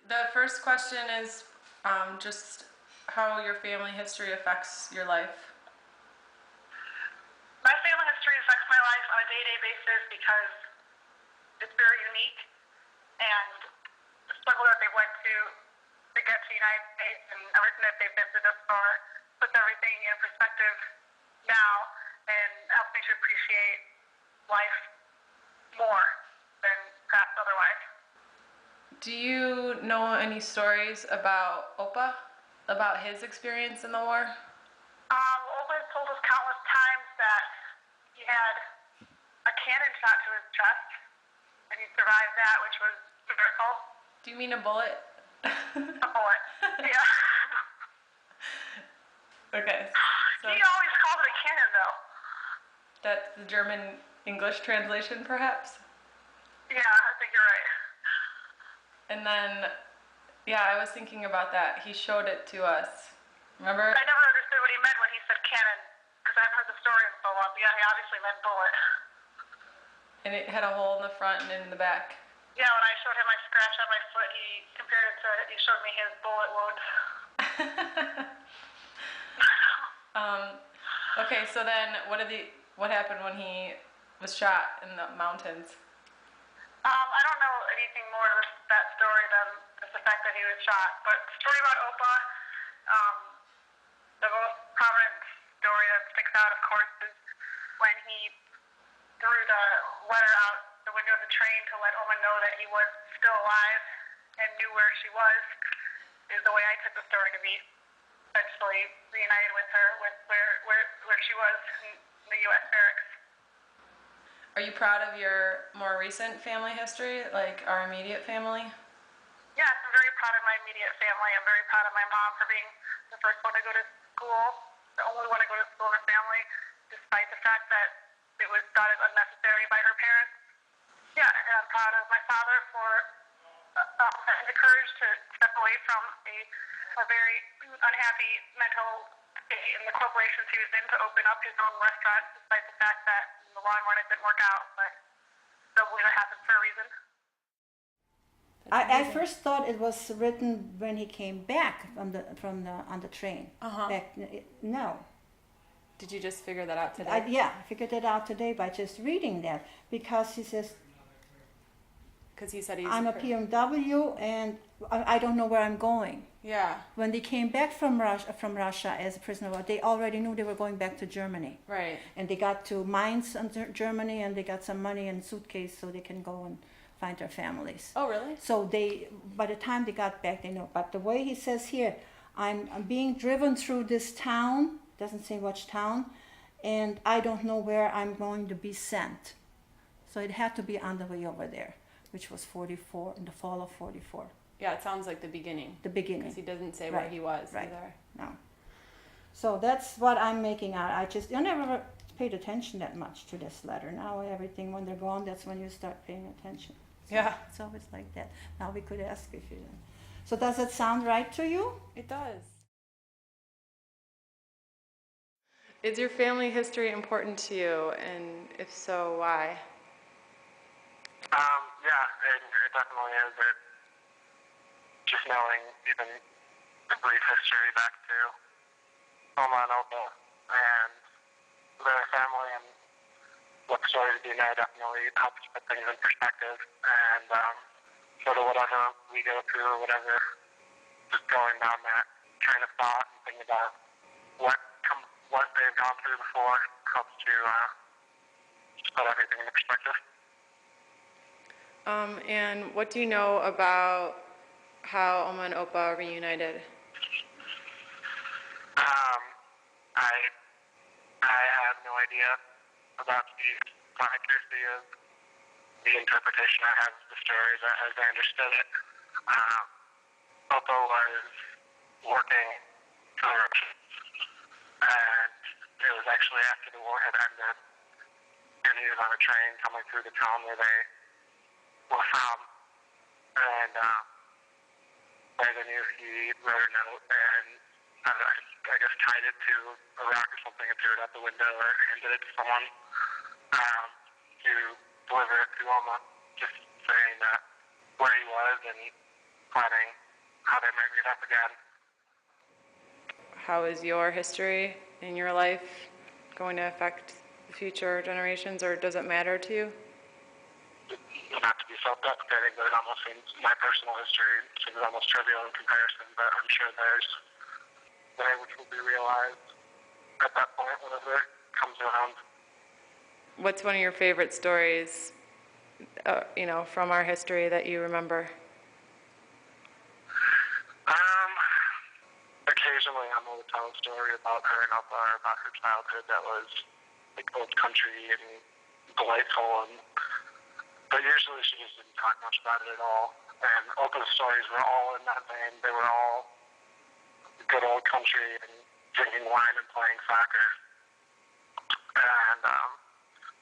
The first question is just how your family history affects your life. My family history affects my life on a day-to-day basis because it's very unique, and the struggle that they went to get to the United States and everything that they've been through thus far puts everything in perspective now and helps me to appreciate life more than perhaps otherwise. Do you know any stories about Opa? About his experience in the war? Opa told us countless times that he had a cannon shot to his chest, and he survived that, which was a miracle. Do you mean a bullet? A bullet. Yeah. Okay. So He always called it a cannon, though. that's the German English translation, perhaps? Yeah, I think you're right. And then, yeah, I was thinking about that. He showed it to us. Remember? I never understood what he meant when he said cannon, because I've heard the story in so long. Yeah, he obviously meant bullet. And it had a hole in the front and in the back. Yeah, when I showed him my scratch on my foot, he compared it to, he showed me his bullet wound. Okay, so then what happened when he was shot in the mountains? I don't know anything more to that story than just the fact that he was shot. But the story about Opa, the most prominent story that sticks out, of course, is when he threw the letter out the window of the train to let Oma know that he was still alive and knew where she was, is the way I took the story to be. Eventually reunited with her, with where she was in the U.S. barracks. Are you proud of your more recent family history, like our immediate family? Yes, I'm very proud of my immediate family. I'm very proud of my mom for being the first one to go to school, the only one to go to school in her family, despite the fact that it was thought as unnecessary by her parents. Yeah, and I'm proud of my father for having the courage to step away from a very unhappy mental state in the corporations he was in to open up his own restaurant, despite the fact that in the long run it didn't work out. But I believe it happened for a reason. I first thought it was written when he came back on the train. Back, no. Did you just figure that out today? I figured it out today by just reading that, because he says, Because he said he's I'm a PMW and I don't know where I'm going. Yeah, When they came back from Russia as a prisoner of war, they already knew they were going back to Germany. right. And they got to Mainz in Germany, and they got some money in a suitcase so they can go and find their families. Oh, really? So by the time they got back, they know. But the way he says here, I'm being driven through this town, doesn't say which town, and I don't know where I'm going to be sent. So it had to be on the way over there, which was 44, in the fall of 44, Yeah, it sounds like the beginning. the beginning. Because he doesn't say where Right, he was right. either. No. So that's what I'm making out. I never paid attention that much to this letter. Now everything, when they're gone, that's when you start paying attention. So Yeah. it's always like that. Now we could ask if you didn't. So does it sound right to you? It does. Is your family history important to you? And if so, why? Yeah, it definitely is. It, just knowing even the brief history back to Oma and Opa and their family and what stories do now definitely helps put things in perspective. And sort of whatever we go through or whatever, just going down that train of thought and thinking about what they've gone through before helps to just put everything into perspective. And what do you know about how Oma and Opa reunited? I have no idea about the accuracy of the interpretation I have of the stories as I understood it. Opa was working for the Russians, and it was actually after the war had ended, and he was on a train coming through the town where they were from, and as I knew, he wrote a note and I guess tied it to a rock or something and threw it out the window or handed it to someone to deliver it to Oma, just saying that where he was and planning it up again. How is your history in your life going to affect the future generations, or does it matter to you? Not to be self-deprecating, but it almost seems my personal history seems almost trivial in comparison, but I'm sure there's a day which will be realized at that point whenever it comes around. What's one of your favorite stories, from our history that you remember? Occasionally Emma would tell a story about her and Opa, or about her childhood that was like old country and delightful, but usually she just didn't talk much about it at all. And Opa's stories were all in that vein. They were all good old country and drinking wine and playing soccer. And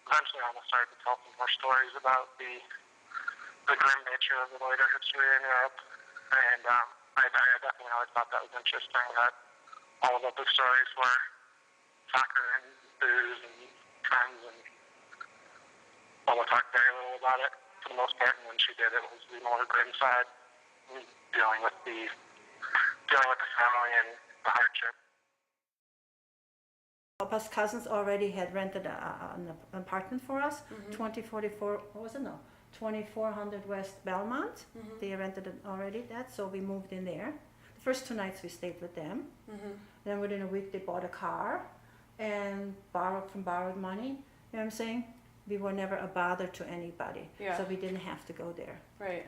eventually Emma started to tell some more stories about the grim nature of the later history in Europe. And I definitely always thought that was interesting, that all of the stories were soccer and booze and friends, and Mama talked very little about it for the most part, and when she did, it was the more grim side, dealing with the family and the hardship. Opa's cousins already had rented an apartment for us, 2044, what was it? No, 2400 West Belmont. They rented it already that, so we moved in there. The first 2 nights we stayed with them. Then within a week they bought a car and borrowed money. You know what I'm saying? We were never a bother to anybody, Yeah. so we didn't have to go there. Right.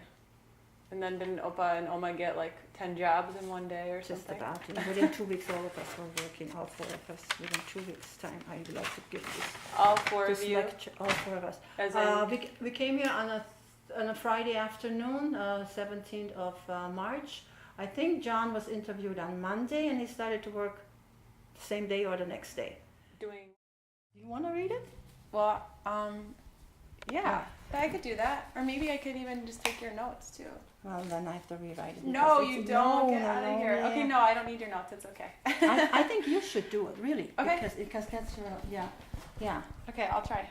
And then didn't Opa and Oma get like 10 jobs in one day or Just something? about. Within 2 weeks, all of us were working, all 4 of us. Within 2 weeks' time, I would like to give All four this of you? lecture. All 4 of us. As in, We came here on a Friday afternoon, 17th of March. I think John was interviewed on Monday, and he started to work the same day or the next day. doing, You want to read it? well, yeah, I could do that. Or maybe I could even just take your notes too. Well, then I have to rewrite it. No, because you it's- don't. no, Get no, out of no, here. yeah. Okay, no, I don't need your notes. It's okay. I think you should do it, really. Okay. Because that's your, yeah. Okay, I'll try.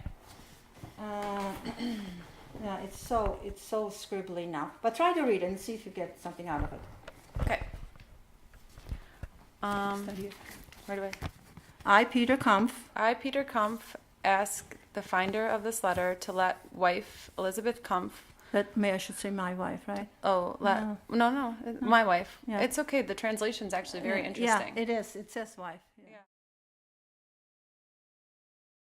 Yeah, it's so scribbly now. But try to read it and see if you get something out of it. Okay. Where do I? I, Peter Kampf, I, Peter Kampf, ask the finder of this letter to let wife Elizabeth Kampf. I should say my wife, right? Oh, No. no, my wife. Yeah. It's okay. The translation's actually very interesting. Yeah, it is. It says wife.